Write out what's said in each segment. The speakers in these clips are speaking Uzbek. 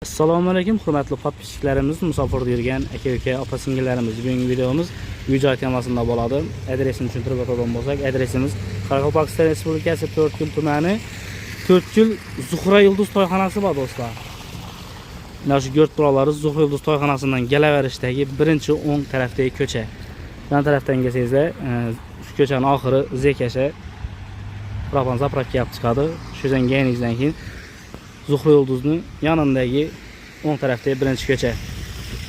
Assalomu alaykum, hurmatli podpischilarimiz, musofirda yurgan aka-uka, opa-singillarimiz. Bugungi videomiz uy-joy temasida bo'ladi. Adresini tushuntirib o'tadigan bo'lsak, adresimiz Qoraqalpog'iston Respublikasi To'rtko'l tumani To'rtko'l Zuhra Yulduz to'yxonasi bor do'stlar. Mana shu go'rt turalari Zuhra Yulduz to'yxonasidan kelaverishdagi birinchi o'ng tarafdagi ko'cha. Yan tarafdan kelsangizlar, shu ko'chaning oxiri Zekasha propan zapravka yapib chiqadi. Shudan kelganingizdan keyin Zuhra Yulduzning yanındagi o'ng tarafdagi birinchi ko'cha.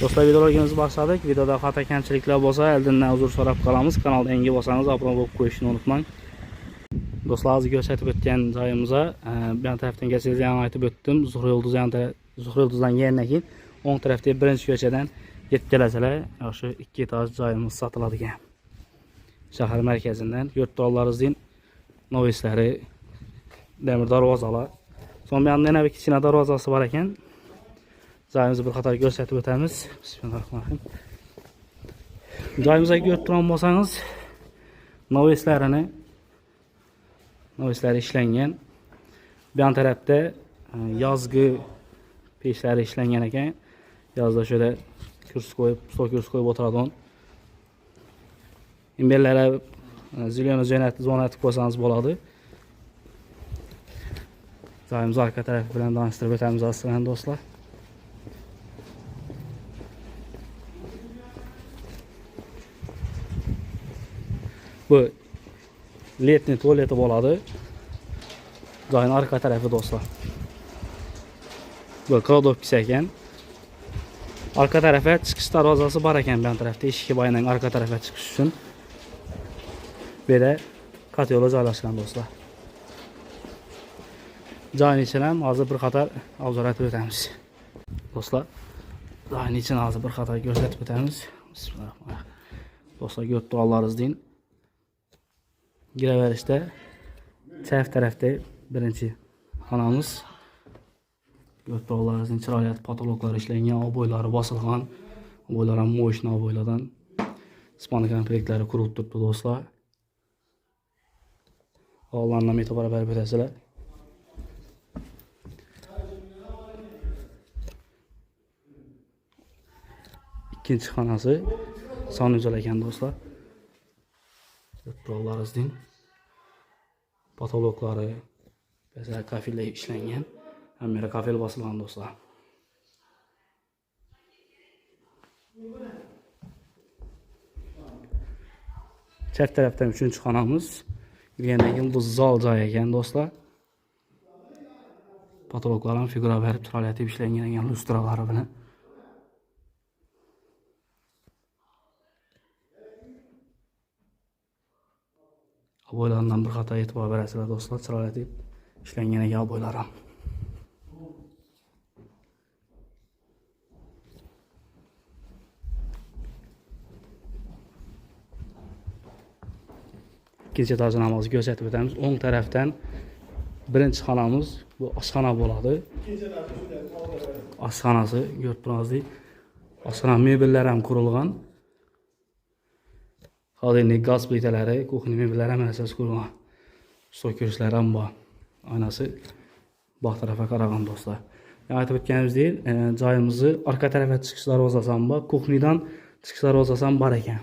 Do'stlar, videolarimizni boshladik. Videoda xato kamchiliklar bo'lsa, oldindan uzr so'rab qolamiz. Kanalga yangi bo'lsangiz obuna bo'lib qo'yishni unutmang. Do'stlar, hozir ko'rsatib o'tgan joyimizga bu tarafdan kelsangiz, yana aytib o'tdim. Zuhra Yulduzdan kelgandan keyin o'ng tarafdagi birinchi ko'chadan yetib kelasizlar. Shu 2 etaj joyimiz sotiladigan. Shahar markazidan yurtdoshlarimizdin novislari, demir darvozalar. Son bir anda yana bir kichkina darvozasi bor ekan. Joyimizni bir qator ko'rsatib o'tamiz. Bismillahirrohmanirrohim. Joyimizga ko'rib turgan bo'lsangiz, novislari ishlangan. Bu yon tarafda yozgi peshlari ishlangan ekan. Yozda shöyle kursi qo'yib, stol kursi qo'yib o'tiradigan. Imbellari zilyon jo'natib qo'ysangiz bo'ladi. Joyimiz arka tarafı bilan tanishtirib o'tamiz aslida do'stlar. Bu letni tualeti bo'ladi. Joyning arka tarafı do'stlar. Bu kladovkasi ekan. Arka tarafga chiqish darvozasi bor ekan bu tarafda, eshikka boydan arka tarafga chiqish uchun. Bu yerda katyollar joylashgan do'stlar. Joyning ichidan hozir bir qator obzor etib o'tamiz. Do'stlar, joyning ichini hozir bir qator ko'rsatib o'tamiz. Bismillahirrohmanirrohim. Do'stlar, ko'rib turganlaringizdek giraverishda chap tarafda birinchi xonamiz. Ko'rib turganlaringizdek chiroyli patoloqlar ishlangan, oboylari bosilgan, oboylar ham mo'shna oboylardan spon komplektlari qurilib turibdi do'stlar. Oğlanlarni e'tibor berib o'tasizlar. İkinci xonasi sonuncu ekan do'stlar. Turalaringizdek patoloqlari, mesela kafillar ishlangan. Hamma kafil bosilgan do'stlar. Chap tarafdan 3-chi xonamiz. Kirgandan keyin bu zal joy ekan do'stlar. Patoloqlar ham figura berib chiroyli ishlangan ekan lustralari bilan. Oboylardan bir qator e'tibor berasizlar do'stlar, chiroyli ishlangan ekan oboylar ham. İkinci etajni ham hozir ko'rsatib o'tamiz. O'ng tarafdan birinchi xonamiz bu oshxona bo'ladi. Oshxonasi ko'rib turasizlar. Oshxona mebellari ham qurilgan. Hozirgi gaz plitalari, kuxnya mebellari ham asos qurilgan. Stol kursilari ham bor. Oynasi bu tarafga qaragan do'stlar. Aytib o'tganimizdek, joyimizni orqa tarafga chiqish darvozasi ham bor, kuxniyadan chiqish darvozasi ham bor ekan.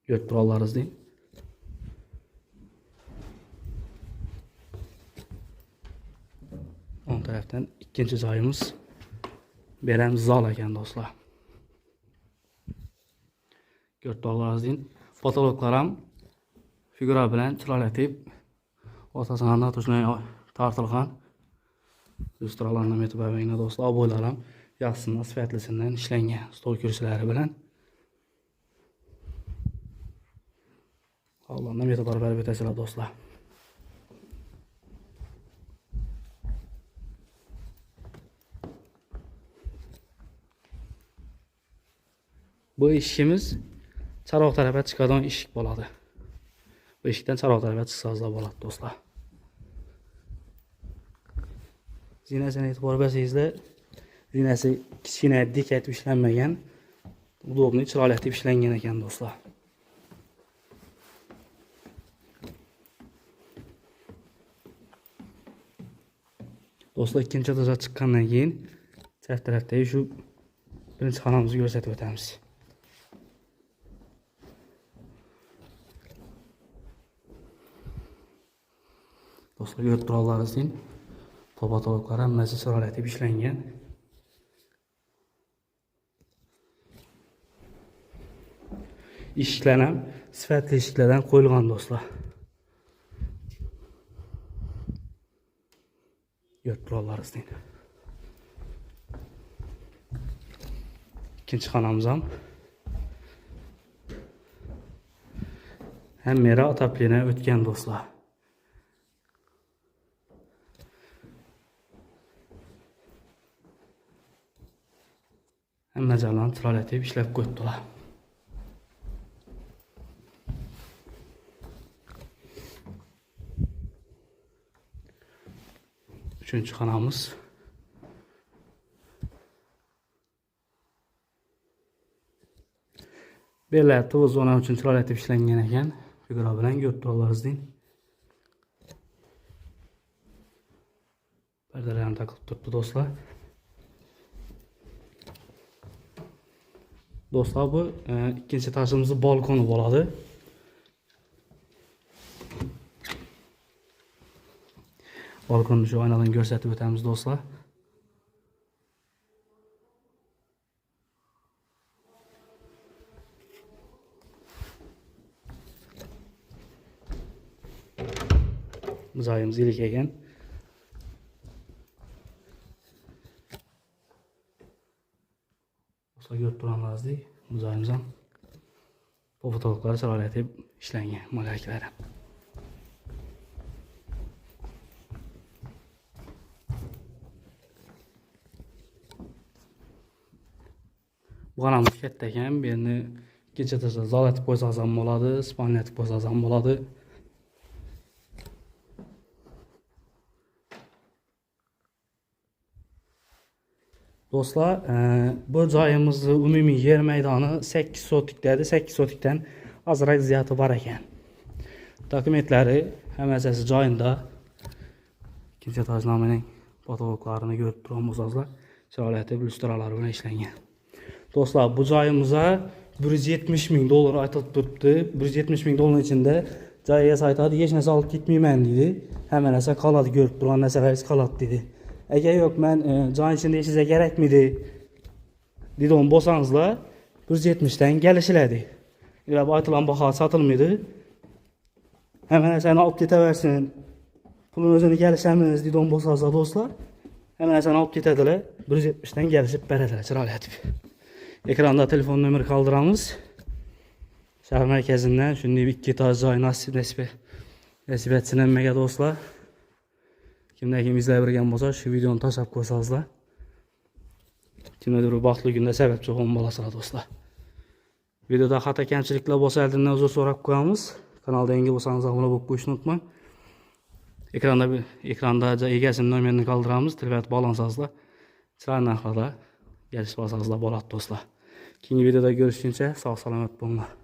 Ko'rib turganlaringizdek. O'ng tarafdan ikkinchi joyimiz beram zal ekan do'stlar. Ko'rib turganlaringizdek, patoloqlar ham figura bilan chiroyli o'rtasidan natujnoy tortilgan. Lustralarni e'tibor bering do'stlar, oboylar ham yaxshisidan, sifatlisidan ishlangan stol kursilari bilan. Allohdan e'tibor berib o'tasizlar do'stlar. Bu eshikimiz charoq tarafga chiqadigan eshik bo'ladi. Bu eshikdan charoq tarafga chiqsangiz bo'ladi do'stlar. Zinasiga e'tibor bersangizlar, zinasi kichkina dik etib ishlanmagan, udobni chiroyli etib ishlangan ekan do'stlar. Do'stlar, ikkinchi etaja chiqqandan keyin chap tarafdagi shu birinchi xonamizni ko'rsatib o'tamiz. Do'stlar, ko'rib turiblaringizning to'pa-to'liqlar hammasi chiroyli ishlangan. Eshiklar ham sifatli eshiklardan qo'yilgan do'stlar. Ko'rib turiblaringizning. İkinci xonamiz ham mera otapligini o'tgan do'stlar. Hamma joylarni chiroyli ishlab qo'yibdilar. Üçüncü xonamiz. Belə to'z zona uchun chiroyli etib ishlangan ekan. Figura bilan ko'rib turiblaringizning. Perdelarni taqib turibdi do'stlar. Do'stlar, bu ikkinchi etajimizning balkoni bo'ladi. Balkonni shu oynadan ko'rsatib o'tamiz do'stlar. Joyimiz ilik ekan. Do'stlar, ko'rib turiblaringizdek, bu joyimiz ham fotoqlar chiroyli etib ishlangan mo'laklari. Bu xonamiz katta ekan. Bu yerni ikkinchi etajda zal etib qo'ysangiz ham bo'ladi, spalni etib qo'ysangiz ham bo'ladi. Do'stlar, bu joyimizning umumiy yer maydoni 8 sotikdadi. 8 sotikdan ozroq ziyodi bor ekan. Dokumentlari hammasi joyida. İkinci etaj nomining fotoqlarini ko'rib turibsizlar. Chiroyli etib lyustralar bilan ishlangan. Do'stlar, bu joyimizga 170 ming dollar aytib turibdi. 170 ming dollar ichida joyiga aytadi, hech narsa olib ketmayman dedi. Hamma narsa qoladi, ko'rib turgan narsalaringiz qoladi dedi. Agar yo'q, men joy ichida ishingiz kerakmidi degan bo'lsangizlar 170 dan kelishiladi. Yo'q, aytilgan baho sotilmaydi. Hamma narsani olib ketaversin. Pulni o'zini kelishamiz degan bo'lsangizlar do'stlar, hamma narsani olib ketadilar. 170 dan kelishib beradilar, chiroyli etib. Ekranda telefon nomeri qoldiramiz. Shahar markazidan shunday ikki etaj joy nasib etsin hammaga do'stlar. Kimdan izlab bergan bo'lsa, shu videoni tashlab qo'ysangizlar. Kimdir baxtli kunda sababchi bo'lgan bo'lasizlar do'stlar. Videoda xato kamchiliklar bo'lsa, oldindan uzr so'rab qo'yamiz. Kanalda yangi bo'lsangiz obuna bo'lib qo'yishni unutmang. Ekranda egasining nomerini qoldiramiz. Telefon bog'lansangizlar, chiroyli narxlarda kelishib olsangizlar bo'ladi do'stlar. Keyingi videoda görüşünce sağ selamet bo'linglar.